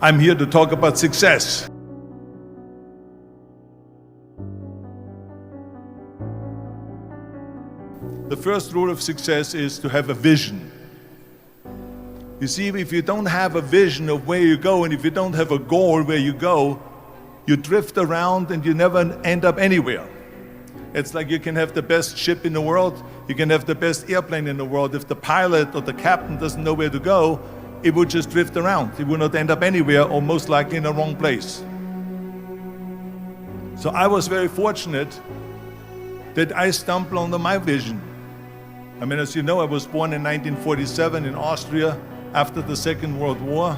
I'm here to talk about success. The first rule of success is to have a vision. You see, if you don't have a vision of where you go, and if you don't have a goal where you go, you drift around and you never end up anywhere. It's like you can have the best ship in the world, you can have the best airplane in the world. If the pilot or the captain doesn't know where to go, it would just drift around. It would not end up anywhere, or most likely in the wrong place. So I was very fortunate that I stumbled onto my vision. I mean, as you know, I was born in 1947 in Austria after the Second World War.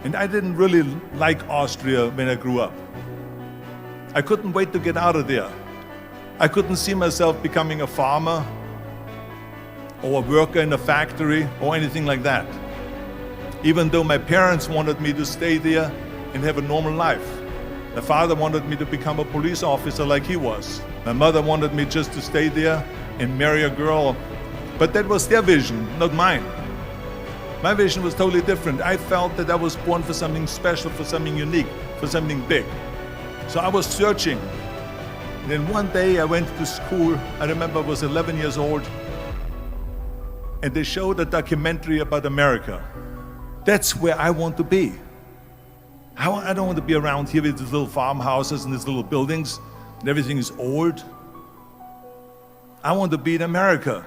And I didn't really like Austria when I grew up. I couldn't wait to get out of there. I couldn't see myself becoming a farmer or a worker in a factory or anything like that. Even though my parents wanted me to stay there and have a normal life. My father wanted me to become a police officer like he was. My mother wanted me just to stay there and marry a girl. But that was their vision, not mine. My vision was totally different. I felt that I was born for something special, for something unique, for something big. So I was searching. And then one day I went to school. I remember I was 11 years old. And they showed a documentary about America. That's where I want to be. I don't want to be around here with these little farmhouses and these little buildings and everything is old. I want to be in America.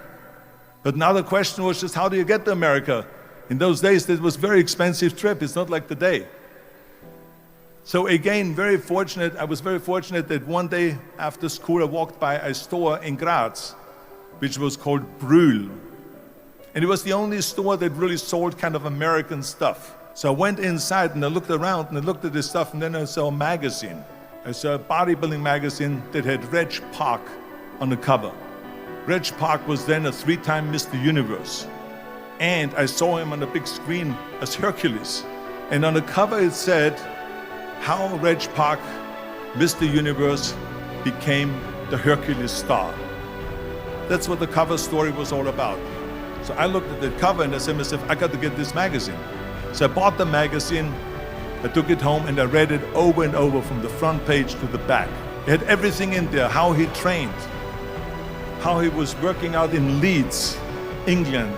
But now the question was just, how do you get to America? In those days, it was a very expensive trip. It's not like today. So again, I was very fortunate that one day after school, I walked by a store in Graz, which was called Brühl. And it was the only store that really sold kind of American stuff. So I went inside and I looked around and I looked at this stuff, and then I saw a magazine. I saw a bodybuilding magazine that had Reg Park on the cover. Reg Park was then a 3-time Mr. Universe. And I saw him on the big screen as Hercules. And on the cover it said, how Reg Park, Mr. Universe, became the Hercules star. That's what the cover story was all about. So I looked at the cover and I said to myself, I got to get this magazine. So I bought the magazine, I took it home and I read it over and over from the front page to the back. It had everything in there, how he trained, how he was working out in Leeds, England,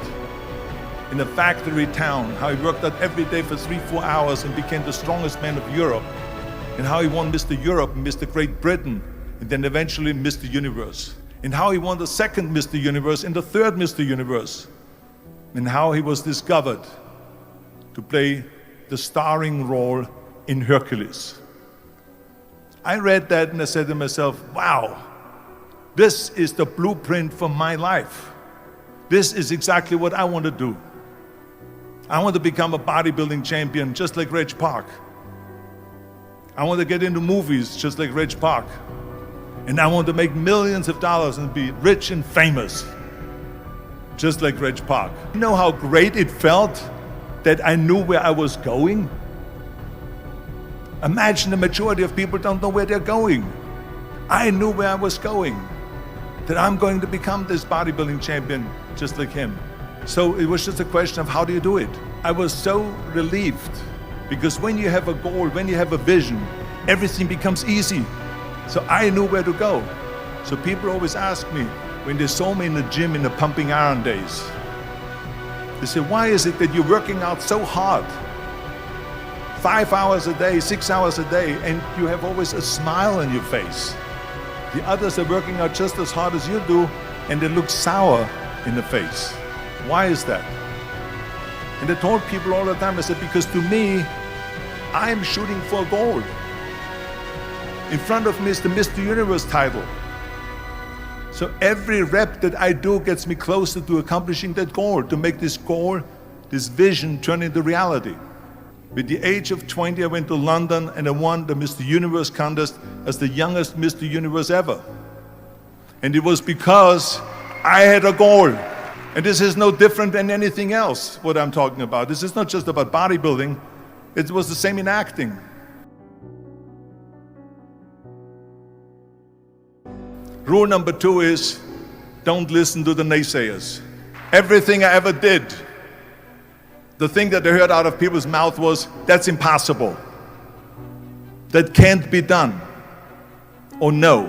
in a factory town, how he worked out every day for 3-4 hours and became the strongest man of Europe, and how he won Mr. Europe and Mr. Great Britain, and then eventually Mr. Universe, and how he won the second Mr. Universe and the third Mr. Universe, and how he was discovered to play the starring role in Hercules. I read that and I said to myself, wow, this is the blueprint for my life. This is exactly what I want to do. I want to become a bodybuilding champion just like Reg Park. I want to get into movies just like Reg Park. And I want to make millions of dollars and be rich and famous just like Reg Park. You know how great it felt that I knew where I was going? Imagine the majority of people don't know where they're going. I knew where I was going, that I'm going to become this bodybuilding champion just like him. So it was just a question of how do you do it? I was so relieved because when you have a goal, when you have a vision, everything becomes easy. So I knew where to go. So people always ask me when they saw me in the gym in the pumping iron days, they say, why is it that you're working out so hard? 5 hours a day, 6 hours a day, and you have always a smile on your face. The others are working out just as hard as you do, and they look sour in the face. Why is that? And I told people all the time, I said, because to me, I'm shooting for a goal. In front of me is the Mr. Universe title. So every rep that I do gets me closer to accomplishing that goal, to make this goal, this vision turn into reality. With the age of 20, I went to London and I won the Mr. Universe contest as the youngest Mr. Universe ever. And it was because I had a goal. And this is no different than anything else, what I'm talking about. This is not just about bodybuilding. It was the same in acting. Rule number 2 is, don't listen to the naysayers. Everything I ever did, the thing that I heard out of people's mouth was, that's impossible. That can't be done. Or no.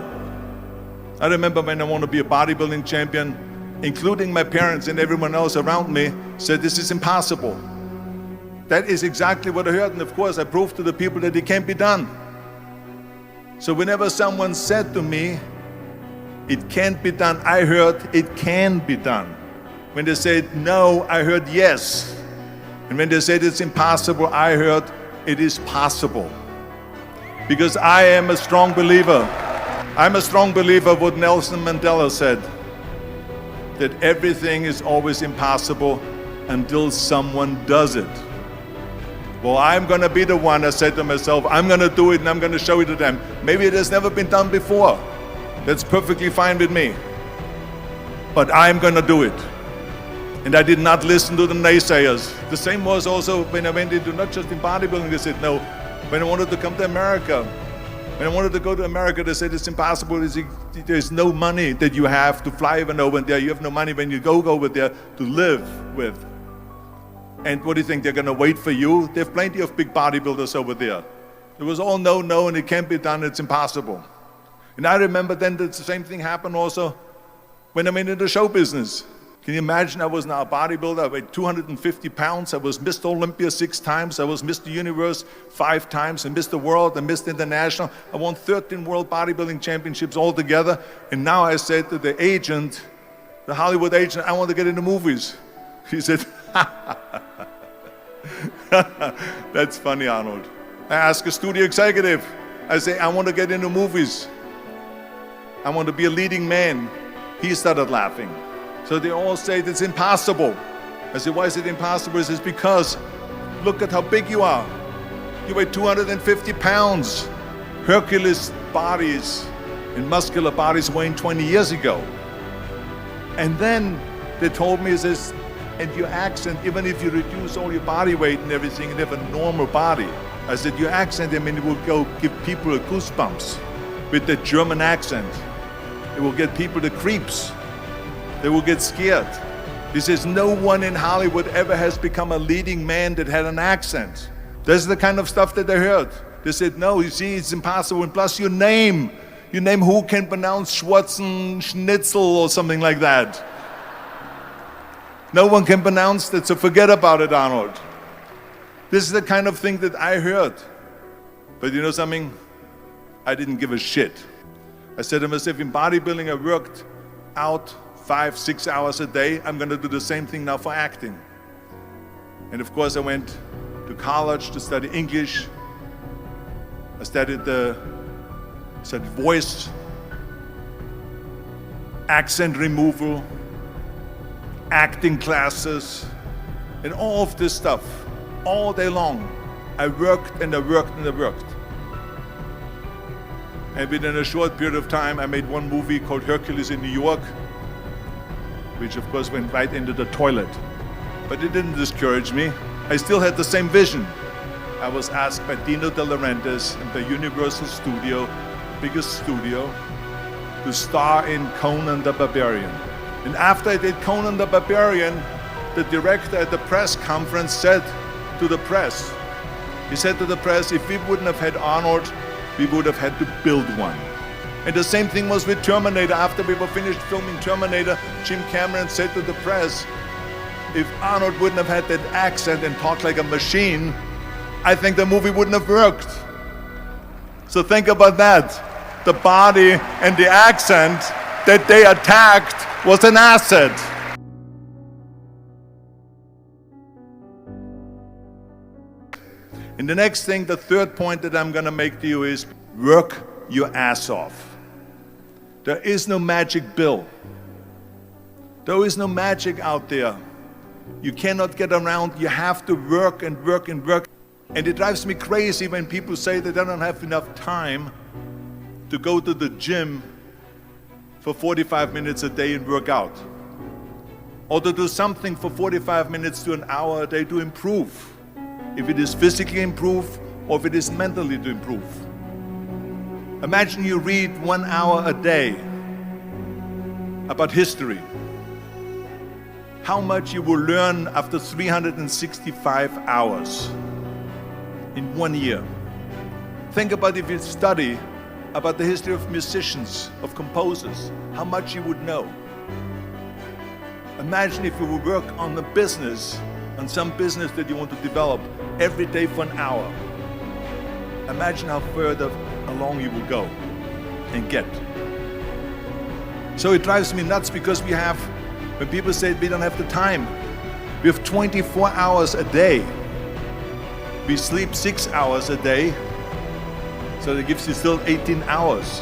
I remember when I wanted to be a bodybuilding champion, including my parents and everyone else around me, said this is impossible. That is exactly what I heard, and of course I proved to the people that it can't be done. So whenever someone said to me, it can't be done, I heard it can be done. When they said no, I heard yes. And when they said it's impossible, I heard it is possible. Because I am a strong believer. I'm a strong believer of what Nelson Mandela said, that everything is always impossible until someone does it. Well, I'm gonna be the one, I said to myself, I'm gonna do it and I'm gonna show it to them. Maybe it has never been done before. That's perfectly fine with me. But I'm gonna do it. And I did not listen to the naysayers. The same was also when I went into, not just in bodybuilding, they said no. When I wanted to come to America, when I wanted to go to America, they said it's impossible. There's no money that you have to fly even over there. You have no money when you go over there to live with. And what do you think, they're gonna wait for you? They have plenty of big bodybuilders over there. It was all no, no, and it can't be done, it's impossible. And I remember then that the same thing happened also when I went into the show business. Can you imagine, I was now a bodybuilder, I weighed 250 pounds, I was Mr. Olympia 6 times, I was Mr. Universe 5 times, and Mr. World and Mr. International. I won 13 World Bodybuilding Championships altogether, and now I said to the agent, the Hollywood agent, I want to get into movies. He said, that's funny, Arnold. I asked a studio executive, I say, I want to get into movies. I want to be a leading man. He started laughing. So they all say it's impossible. I said, why is it impossible? He says, because look at how big you are. You weigh 250 pounds. Hercules bodies and muscular bodies weighing 20 years ago. And then they told me, he says, and your accent, even if you reduce all your body weight and everything and have a normal body, I said, your accent, I mean, it will go give people goosebumps with the German accent. It will get people the creeps. They will get scared. He says, no one in Hollywood ever has become a leading man that had an accent. That's the kind of stuff that I heard. They said, no, you see, it's impossible. And plus your name who can pronounce Schwarzenegger or something like that. No one can pronounce that, so forget about it, Arnold. This is the kind of thing that I heard. But you know something? I didn't give a shit. I said to myself, in bodybuilding, I worked out 5-6 hours a day. I'm going to do the same thing now for acting. And of course, I went to college to study English. I studied voice, accent removal, acting classes, and all of this stuff, all day long. I worked and I worked and I worked. And within a short period of time, I made one movie called Hercules in New York, which of course went right into the toilet. But it didn't discourage me. I still had the same vision. I was asked by Dino De Laurentiis and by Universal Studio, biggest studio, to star in Conan the Barbarian. And after I did Conan the Barbarian, the director at the press conference said to the press, he said to the press, if we wouldn't have had Arnold, we would have had to build one. And the same thing was with Terminator. After we were finished filming Terminator, Jim Cameron said to the press, if Arnold wouldn't have had that accent and talked like a machine, I think the movie wouldn't have worked. So think about that. The body and the accent that they attacked was an asset. And the next thing, the third point that I'm gonna make to you is work your ass off. There is no magic pill. There is no magic out there. You cannot get around, you have to work and work and work. And it drives me crazy when people say that they don't have enough time to go to the gym for 45 minutes a day and work out. Or to do something for 45 minutes to an hour a day to improve. If it is physically improve or if it is mentally to improve. Imagine you read 1 hour a day about history. how much you will learn after 365 hours in 1 year. Think about if you study about the history of musicians, of composers, how much you would know. Imagine if you would work on a business, on some business that you want to develop every day for an hour. Imagine how further along you will go and get. So it drives me nuts because we have, when people say we don't have the time, we have 24 hours a day. We sleep 6 hours a day, so that gives you still 18 hours.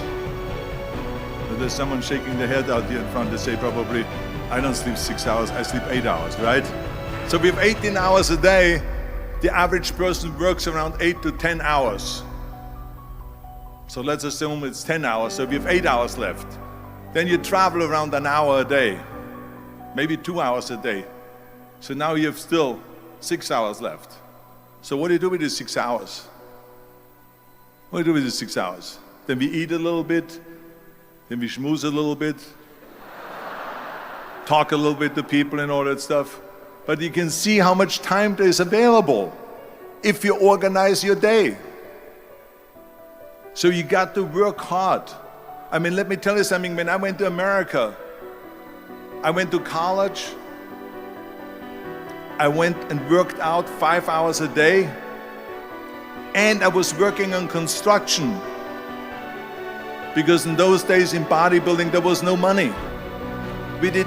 But there's someone shaking their head out here in front. They say probably, I don't sleep 6 hours, I sleep 8 hours, right? So we have 18 hours a day. The average person works around 8 to 10 hours. So let's assume it's 10 hours, so we have 8 hours left. Then you travel around an hour a day, maybe 2 hours a day. So now you have still 6 hours left. So what do you do with these 6 hours? What do you do with these 6 hours? Then we eat a little bit, then we schmooze a little bit, talk a little bit to people and all that stuff. But you can see how much time there is available if you organize your day. So you got to work hard. I mean, let me tell you something. When I went to America, I went to college. I went and worked out 5 hours a day. And I was working on construction. Because in those days in bodybuilding, there was no money.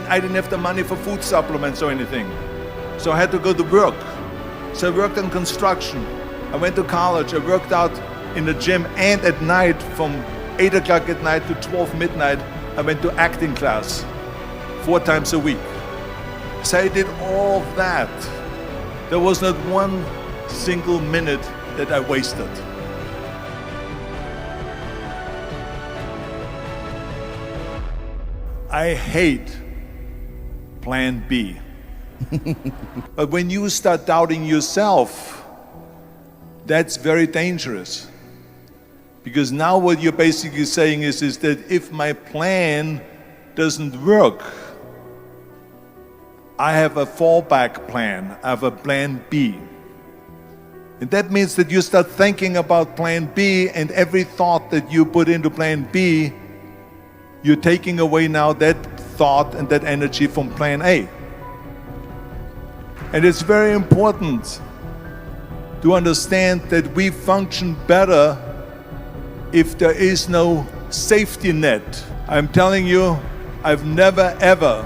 I didn't have the money for food supplements or anything. So I had to go to work. So I worked on construction. I went to college. I worked out in the gym, and at night from 8 o'clock at night to 12 midnight, I went to acting class 4 times a week. So I did all that. There was not one single minute that I wasted. I hate plan B. But when you start doubting yourself, that's very dangerous. Because now what you're basically saying is that if my plan doesn't work, I have a fallback plan, I have a plan B. And that means that you start thinking about plan B, and every thought that you put into plan B, you're taking away now that thought and that energy from plan A. And it's very important to understand that we function better if there is no safety net. I'm telling you, I've never ever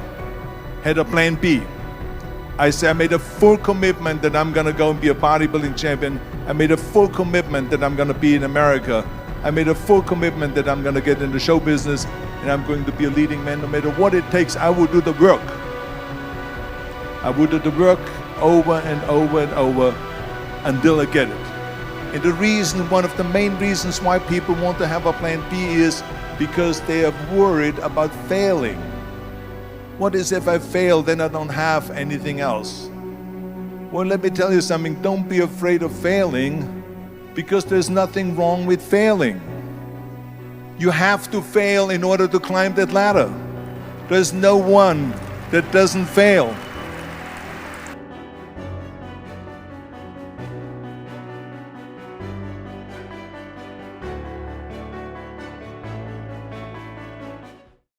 had a plan B. I made a full commitment that I'm gonna go and be a bodybuilding champion. I made a full commitment that I'm gonna be in America. I made a full commitment that I'm gonna get in the show business and I'm going to be a leading man. No matter what it takes, I will do the work. I will do the work over and over and over until I get it. And the reason, one of the main reasons why people want to have a plan B is because they are worried about failing. What is if I fail, then I don't have anything else? Well, let me tell you something. Don't be afraid of failing, because there's nothing wrong with failing. You have to fail in order to climb that ladder. There's no one that doesn't fail.